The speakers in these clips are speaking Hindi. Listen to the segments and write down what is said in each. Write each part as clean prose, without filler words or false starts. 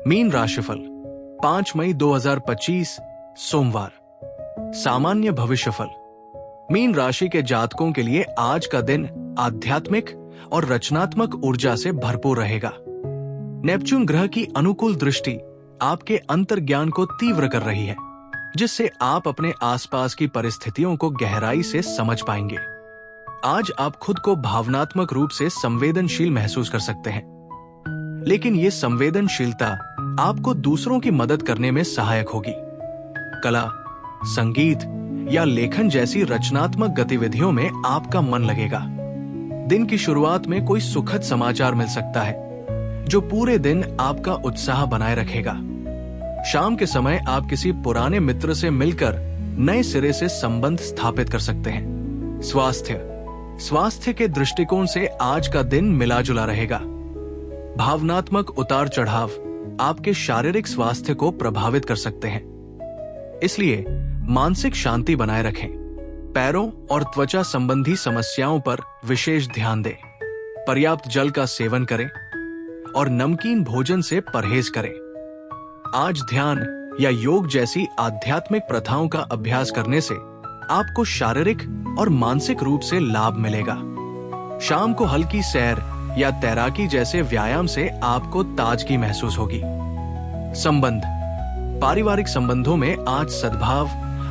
मीन राशिफल 5 मई 2025 सोमवार। सामान्य भविष्यफल। मीन राशि के जातकों के लिए आज का दिन आध्यात्मिक और रचनात्मक ऊर्जा से भरपूर रहेगा। नेपच्यून ग्रह की अनुकूल दृष्टि आपके अंतर्ज्ञान को तीव्र कर रही है, जिससे आप अपने आसपास की परिस्थितियों को गहराई से समझ पाएंगे। आज आप खुद को भावनात्मक रूप से संवेदनशील महसूस कर सकते हैं, लेकिन ये संवेदनशीलता आपको दूसरों की मदद करने में सहायक होगी। कला, संगीत या लेखन जैसी रचनात्मक गतिविधियों में आपका मन लगेगा। दिन की शुरुआत में कोई सुखद समाचार मिल सकता है, जो पूरे दिन आपका उत्साह बनाए रखेगा। शाम के समय आप किसी पुराने मित्र से मिलकर नए सिरे से संबंध स्थापित कर सकते हैं। स्वास्थ्य के दृष्टिकोण से आज का दिन मिला जुला रहेगा। भावनात्मक उतार चढ़ाव आपके शारीरिक स्वास्थ्य को प्रभावित कर सकते हैं, इसलिए मानसिक शांति बनाए रखें। पैरों और त्वचा संबंधी समस्याओं पर विशेष ध्यान दें। पर्याप्त जल का सेवन करें और नमकीन भोजन से परहेज करें। आज ध्यान या योग जैसी आध्यात्मिक प्रथाओं का अभ्यास करने से आपको शारीरिक और मानसिक रूप से लाभ मिलेगा। शाम को हल्की सैर या तैराकी जैसे व्यायाम से आपको ताजगी महसूस होगी। संबंध। पारिवारिक संबंधों में आज सद्भाव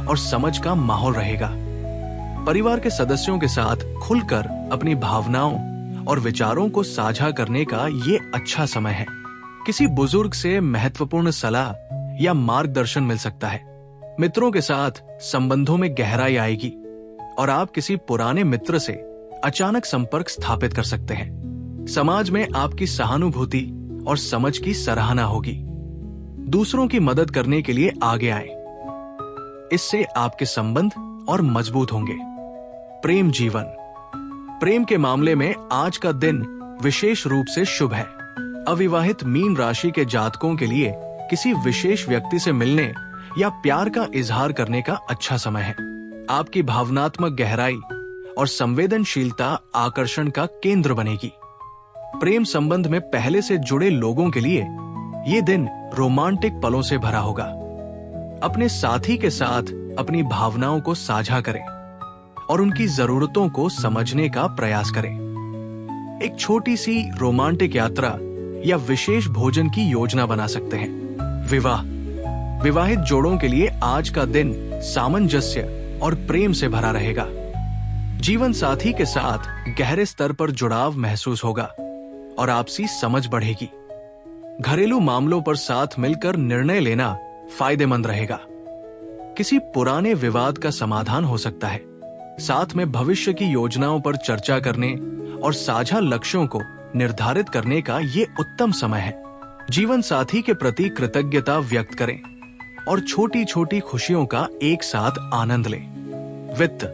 और समझ का माहौल रहेगा। परिवार के सदस्यों के साथ खुलकर अपनी भावनाओं और विचारों को साझा करने का ये अच्छा समय है। किसी बुजुर्ग से महत्वपूर्ण सलाह या मार्गदर्शन मिल सकता है। मित्रों के साथ संबंधों में गहराई आएगी और आप किसी पुराने मित्र से अचानक संपर्क स्थापित कर सकते हैं। समाज में आपकी सहानुभूति और समझ की सराहना होगी। दूसरों की मदद करने के लिए आगे आए, इससे आपके संबंध और मजबूत होंगे। प्रेम जीवन। प्रेम के मामले में आज का दिन विशेष रूप से शुभ है। अविवाहित मीन राशि के जातकों के लिए किसी विशेष व्यक्ति से मिलने या प्यार का इजहार करने का अच्छा समय है। आपकी भावनात्मक गहराई और संवेदनशीलता आकर्षण का केंद्र बनेगी। प्रेम संबंध में पहले से जुड़े लोगों के लिए ये दिन रोमांटिक पलों से भरा होगा। अपने साथी के साथ अपनी भावनाओं को साझा करें और उनकी जरूरतों को समझने का प्रयास करें। एक छोटी सी रोमांटिक यात्रा या विशेष भोजन की योजना बना सकते हैं। विवाहित जोड़ों के लिए आज का दिन सामंजस्य और प्रेम से भरा रहेगा। जीवन साथी के साथ गहरे स्तर पर जुड़ाव महसूस होगा और आपसी समझ बढ़ेगी। घरेलू मामलों पर साथ मिलकर निर्णय लेना फायदेमंद रहेगा। किसी पुराने विवाद का समाधान हो सकता है। साथ में भविष्य की योजनाओं पर चर्चा करने और साझा लक्ष्यों को निर्धारित करने का ये उत्तम समय है। जीवन साथी के प्रति कृतज्ञता व्यक्त करें और छोटी छोटी खुशियों का एक साथ आनंद लें। वित्त।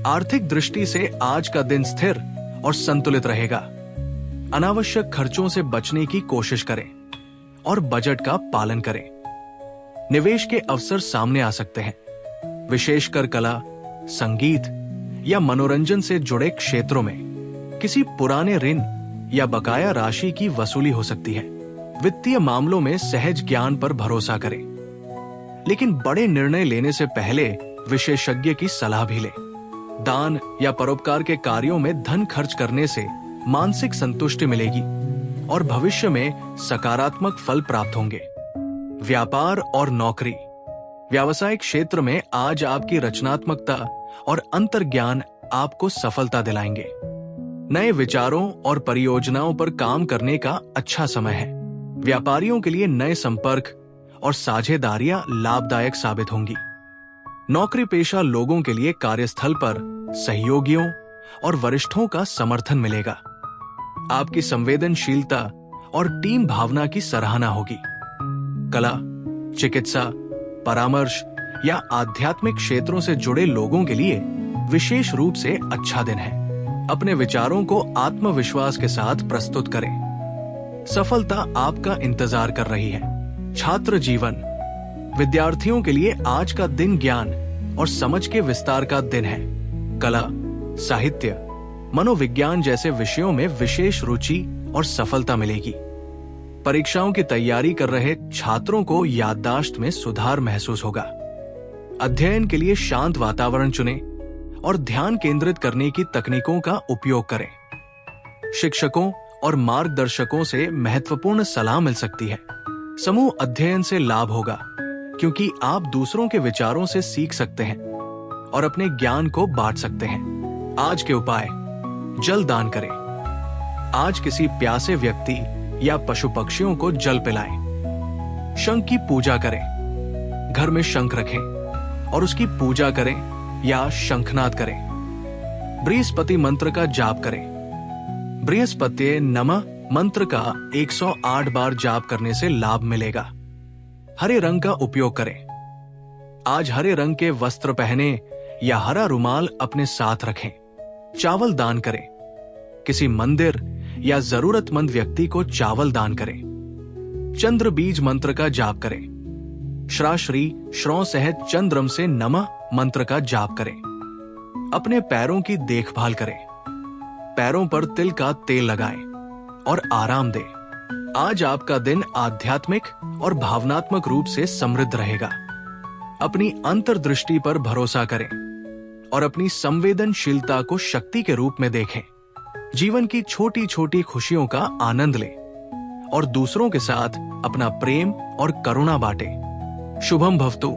आर्थिक दृष्टि से आज का दिन स्थिर और संतुलित रहेगा। अनावश्यक खर्चों से बचने की कोशिश करें और बजट का पालन करें। निवेश के अवसर सामने आ सकते हैं, विशेषकर कला, संगीत या मनोरंजन से जुड़े क्षेत्रों में। किसी पुराने ऋण या बकाया राशि की वसूली हो सकती है। वित्तीय मामलों में सहज ज्ञान पर भरोसा करें, लेकिन बड़े निर्णय लेने से पहले विशेषज्ञ की सलाह भी लें। दान या परोपकार के कार्यों में धन खर्च करने से मानसिक संतुष्टि मिलेगी और भविष्य में सकारात्मक फल प्राप्त होंगे। व्यापार और नौकरी। व्यावसायिक क्षेत्र में आज आपकी रचनात्मकता और अंतर्ज्ञान आपको सफलता दिलाएंगे। नए विचारों और परियोजनाओं पर काम करने का अच्छा समय है। व्यापारियों के लिए नए संपर्क और साझेदारियां लाभदायक साबित होंगी। नौकरी पेशा लोगों के लिए कार्यस्थल पर सहयोगियों और वरिष्ठों का समर्थन मिलेगा। आपकी संवेदनशीलता और टीम भावना की सराहना होगी। कला, चिकित्सा, परामर्श या आध्यात्मिक क्षेत्रों से जुड़े लोगों के लिए विशेष रूप से अच्छा दिन है। अपने विचारों को आत्मविश्वास के साथ प्रस्तुत करें। सफलता आपका इंतजार कर रही है। छात्र जीवन। विद्यार्थियों के लिए आज का दिन ज्ञान और समझ के विस्तार का दिन है। कला, साहित्य, मनोविज्ञान जैसे विषयों में विशेष रुचि और सफलता मिलेगी। परीक्षाओं की तैयारी कर रहे छात्रों को याददाश्त में सुधार महसूस होगा। अध्ययन के लिए शांत वातावरण चुनें और ध्यान केंद्रित करने की तकनीकों का उपयोग करें। शिक्षकों और मार्गदर्शकों से महत्वपूर्ण सलाह मिल सकती है। समूह अध्ययन से लाभ होगा क्योंकि आप दूसरों के विचारों से सीख सकते हैं और अपने ज्ञान को बांट सकते हैं। आज के उपाय: जल दान करें। आज किसी प्यासे व्यक्ति या पशु पक्षियों को जल पिलाएं। शंख की पूजा करें। घर में शंख रखें और उसकी पूजा करें या शंखनाद करें। बृहस्पति मंत्र का जाप करें। बृहस्पति नमः मंत्र का 108 बार जाप करने से लाभ मिलेगा। हरे रंग का उपयोग करें। आज हरे रंग के वस्त्र पहने या हरा रुमाल अपने साथ रखें। चावल दान करें। किसी मंदिर या जरूरतमंद व्यक्ति को चावल दान करें। चंद्र बीज मंत्र का जाप करें। श्राश्री श्रौ सहित चंद्रम से नमः मंत्र का जाप करें। अपने पैरों की देखभाल करें। पैरों पर तिल का तेल लगाएं और आराम दें। आज आपका दिन आध्यात्मिक और भावनात्मक रूप से समृद्ध रहेगा। अपनी अंतर्दृष्टि पर भरोसा करें और अपनी संवेदनशीलता को शक्ति के रूप में देखें। जीवन की छोटी छोटी खुशियों का आनंद लें और दूसरों के साथ अपना प्रेम और करुणा बांटें। शुभम भवतु।